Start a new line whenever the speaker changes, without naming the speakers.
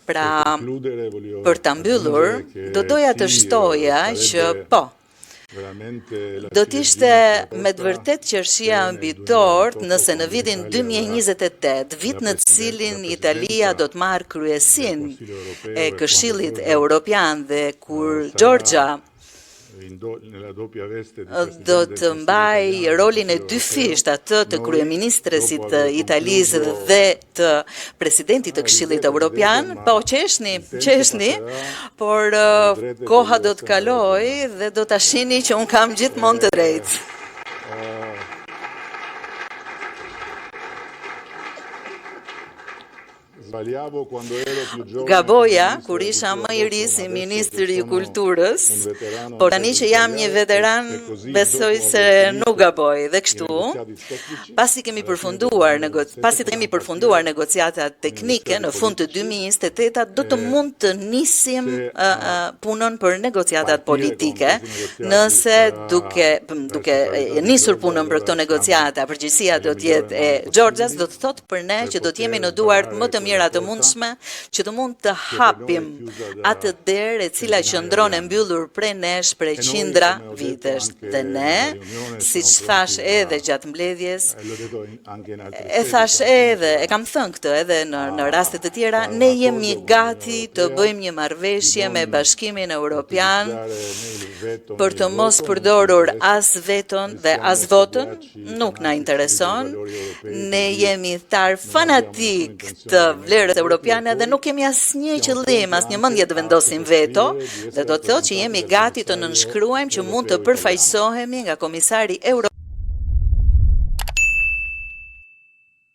Pra, për ta mbyllur, do doja të shtoja që po, do t'ishte me të vërtet qershia mbitor nëse në vitin 2028, vit në cilin Italia do të marrë kryesinë e Këshillit Evropian dhe kur Giorgia do të mbaj rolin e dy fisht, atë të kryeministresit të Italisë dhe të presidentit të Këshillit Evropian, po qeshni, por koha do të kaloj dhe do ta shihni që un kam gjithmonë të drejtë. Gaboja kur isha më i ri si ministri i kulturës, por tani që jam një veteran, besoj se nuk gaboj. Dhe kështu, pasi të kemi përfunduar negociatat teknike në fund të 2028, do të mund të nisim punën për negociatat politike, nëse duke nisur punën për këto negociata, përgjegjësia do të jetë e Giorgias, do të thotë për ne që do të jemi në duart më të mira të mundshme që të mund të hapim atë derë e cila qëndron e mbyllur prej nesh prej qindra vitesh. Dhe ne, siç thash edhe gjatë mbledhjes, e kam thënë këtë edhe në raste të tjera, ne jemi gati të bëjmë një marrëveshje me Bashkimin Evropian për të mos përdorur as veton dhe as votën, nuk na intereson. Ne jemi tar fanatik të vlerët europiane dhe nuk kemi asnjë qëllim, asnjë mendje të vendosim veto, dhe do të thotë që jemi gati të nënshkruajmë që mund të përfaqësohemi nga Komisari Evropian